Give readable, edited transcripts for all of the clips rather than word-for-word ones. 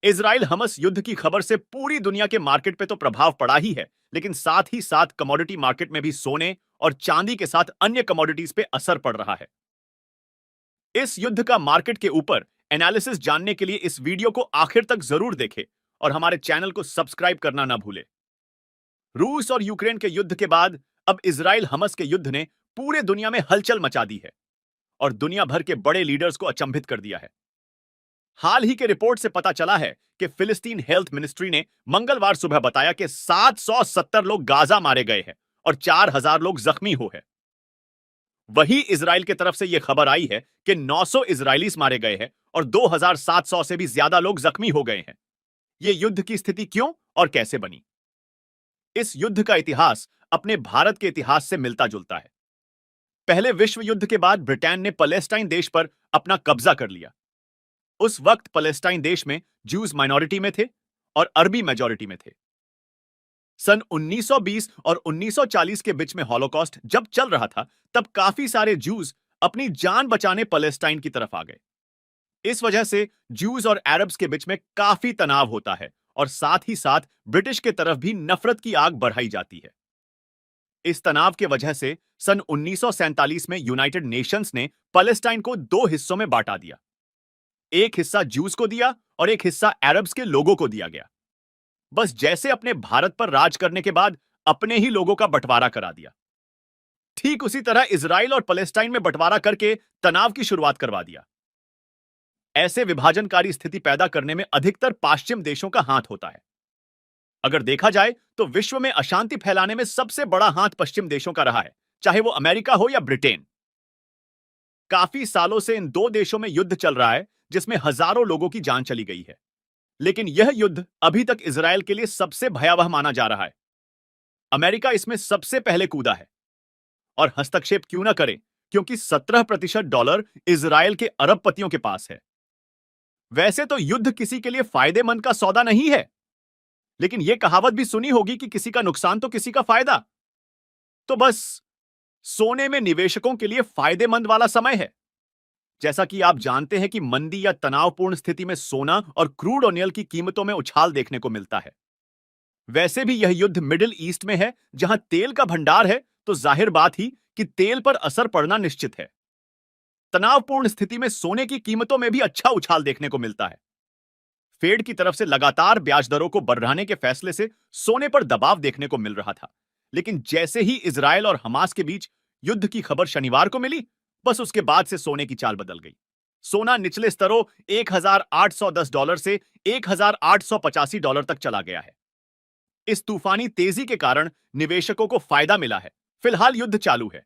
Israel हमस युद्ध की खबर से पूरी दुनिया के मार्केट पे तो प्रभाव पड़ा ही है, लेकिन साथ ही साथ कमोडिटी मार्केट में भी सोने और चांदी के साथ अन्य कमोडिटीज पे असर पड़ रहा है। इस युद्ध का मार्केट के ऊपर एनालिसिस जानने के लिए इस वीडियो को आखिर तक जरूर देखें और हमारे चैनल को सब्सक्राइब करना ना भूलें। रूस और यूक्रेन के युद्ध के बाद अब इजराइल हमस के युद्ध ने पूरे दुनिया में हलचल मचा दी है और दुनिया भर के बड़े लीडर्स को अचंभित कर दिया है। हाल ही के रिपोर्ट से पता चला है कि फिलिस्तीन हेल्थ मिनिस्ट्री ने मंगलवार सुबह बताया कि 770 लोग गाजा मारे गए हैं और 4000 लोग जख्मी हुए हैं। वहीं इजराइल की तरफ से यह खबर आई है कि 900 इजरायलीस मारे गए हैं और 2700 से भी ज्यादा लोग जख्मी हो गए हैं। यह युद्ध की स्थिति क्यों और कैसे बनी? इस युद्ध का इतिहास अपने भारत के इतिहास से मिलता जुलता है। पहले विश्व युद्ध के बाद ब्रिटेन ने पैलेस्टाइन देश पर अपना कब्जा कर लिया। उस वक्त पैलेस्टाइन देश में जूस माइनॉरिटी में थे और अरबी मेजॉरिटी में थे। सन 1920 और 1940 के बीच में हॉलोकॉस्ट जब चल रहा था, तब काफी सारे जूस अपनी जान बचाने पैलेस्टाइन की तरफ आ गए। इस वजह से जूस और अरब्स के बीच में काफी तनाव होता है और साथ ही साथ ब्रिटिश के तरफ भी नफरत की आग बढ़ाई जाती है। इस तनाव के वजह से सन 1947 में यूनाइटेड नेशंस ने पैलेस्टाइन को दो हिस्सों में बांटा दिया। एक हिस्सा जूस को दिया और एक हिस्सा अरब्स के लोगों को दिया गया। बस जैसे अपने भारत पर राज करने के बाद अपने ही लोगों का बंटवारा करा दिया, ठीक उसी तरह इजराइल और पैलेस्टाइन में बंटवारा करके तनाव की शुरुआत करवा दिया। ऐसे विभाजनकारी स्थिति पैदा करने में अधिकतर पश्चिम देशों का हाथ होता है। अगर देखा जाए तो विश्व में अशांति फैलाने में सबसे बड़ा हाथ पश्चिम देशों का रहा है, चाहे वो अमेरिका हो या ब्रिटेन। काफी सालों से इन दो देशों में युद्ध चल रहा है, जिसमें हजारों लोगों की जान चली गई है। लेकिन यह युद्ध अभी तक इजराइल के लिए सबसे भयावह माना जा रहा है। अमेरिका इसमें सबसे पहले कूदा है और हस्तक्षेप क्यों ना करे, क्योंकि 17% डॉलर इजराइल के अरबपतियों के पास है। वैसे तो युद्ध किसी के लिए फायदेमंद का सौदा नहीं है, लेकिन यह कहावत भी सुनी होगी कि किसी का नुकसान तो किसी का फायदा। तो बस सोने में निवेशकों के लिए फायदेमंद वाला समय है। जैसा कि आप जानते हैं कि मंदी या तनावपूर्ण स्थिति में सोना और क्रूड ऑयल की कीमतों में उछाल देखने को मिलता है। वैसे भी यह युद्ध मिडिल ईस्ट में है, जहां तेल का भंडार है, तो जाहिर बात ही कि तेल पर असर पड़ना निश्चित है। तनावपूर्ण स्थिति में सोने की कीमतों में भी अच्छा उछाल देखने को मिलता है। फेड की तरफ से लगातार ब्याज दरों को बढ़ाने के फैसले से सोने पर दबाव देखने को मिल रहा था, लेकिन जैसे ही इजराइल और हमास के बीच युद्ध की खबर शनिवार को मिली, बस उसके बाद से सोने की चाल बदल गई। सोना निचले स्तरों $1810 से $1885 तक चला गया है। इस तूफानी तेजी के कारण निवेशकों को फायदा मिला है। फिलहाल युद्ध चालू है।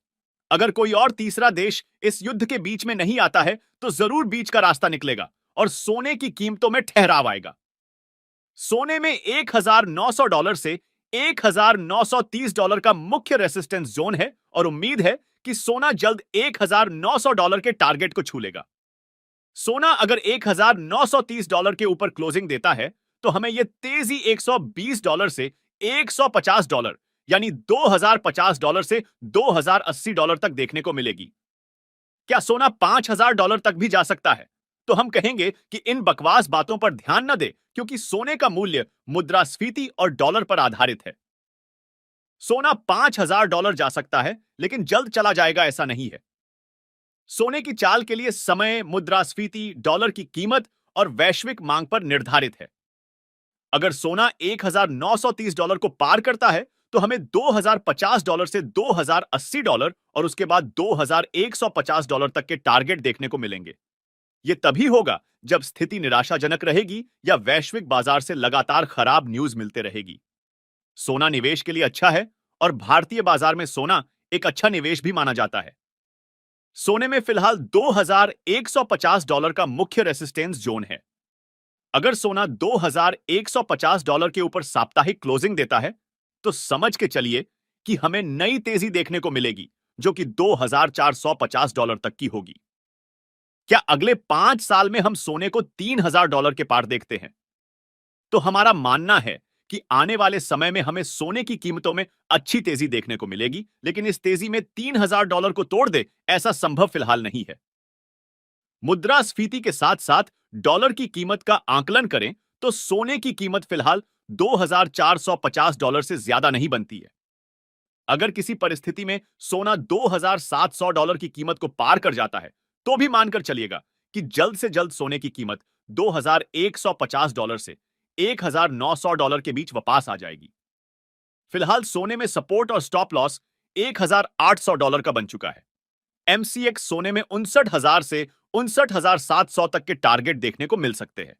अगर कोई और तीसरा देश इस युद्ध के बीच में नहीं आता है, तो जरूर बीच का रास्ता निकलेगा और सोने की कीमतों में ठहराव आएगा। सोने में $1900 से $1930 का मुख्य रेसिस्टेंस जोन है और उम्मीद है कि सोना जल्द $1900 के टारगेट को छू लेगा। सोना अगर $1930 के ऊपर क्लोजिंग देता है, तो हमें यह तेजी $120 से $150 यानी $2050 से $2080 तक देखने को मिलेगी। क्या सोना $5000 तक भी जा सकता है? तो हम कहेंगे कि इन बकवास बातों पर ध्यान न दे, क्योंकि सोने का मूल्य मुद्रास्फीति और डॉलर पर आधारित है। सोना $5000 जा सकता है, लेकिन जल्द चला जाएगा ऐसा नहीं है। सोने की चाल के लिए समय, मुद्रास्फीति, डॉलर की कीमत और वैश्विक मांग पर निर्धारित है। अगर सोना $1930 को पार करता है, तो हमें $2050 से $2080 और उसके बाद $2150 तक के टारगेट देखने को मिलेंगे। यह तभी होगा जब स्थिति निराशाजनक रहेगी या वैश्विक बाजार से लगातार खराब न्यूज मिलते रहेगी। सोना निवेश के लिए अच्छा है और भारतीय बाजार में सोना एक अच्छा निवेश भी माना जाता है। सोने में फिलहाल $2150 का मुख्य रेसिस्टेंस जोन है। अगर सोना $2150 के ऊपर साप्ताहिक क्लोजिंग देता है, तो समझ के चलिए कि हमें नई तेजी देखने को मिलेगी, जो कि $2450 तक की होगी। क्या अगले 5 साल में हम सोने को $3000 के पार देखते हैं? तो हमारा मानना है कि आने वाले समय में हमें सोने की कीमतों में अच्छी तेजी देखने को मिलेगी, लेकिन इस तेजी में $3000 को तोड़ दे, ऐसा संभव फिलहाल नहीं है। मुद्रास्फीति के साथ साथ डॉलर की कीमत का आकलन करें तो सोने की कीमत फिलहाल $2,450 से ज्यादा नहीं बनती है। अगर किसी परिस्थिति में सोना $2,700 की कीमत को पार कर जाता है, तो भी मानकर चलिएगा कि जल्द से जल्द सोने की कीमत $2,150 से $1,900 के बीच वापस आ जाएगी। फिलहाल सोने में सपोर्ट और स्टॉप लॉस $1,800 का बन चुका है। एमसीएक्स सोने में 59,000 से 59,700 तक के टारगेट देखने को मिल सकते हैं।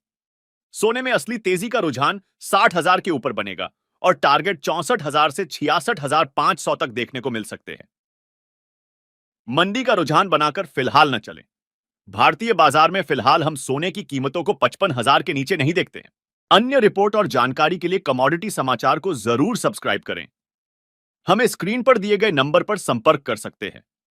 सोने में असली तेजी का रुझान 60,000 के ऊपर बनेगा और टारगेट 64,000 से 66,500 तक देखने को मिल सकते हैं। मंदी का रुझान बनाकर फिलहाल न चलें। भारतीय बाजार में फिलहाल हम सोने की कीमतों को 55,000 के नीचे नहीं देखते हैं। अन्य रिपोर्ट और जानकारी के लिए कमोडिटी समाचार को जरूर सब्सक्राइब करें। हमें स्क्रीन पर दिए गए नंबर पर संपर्क कर सकते हैं।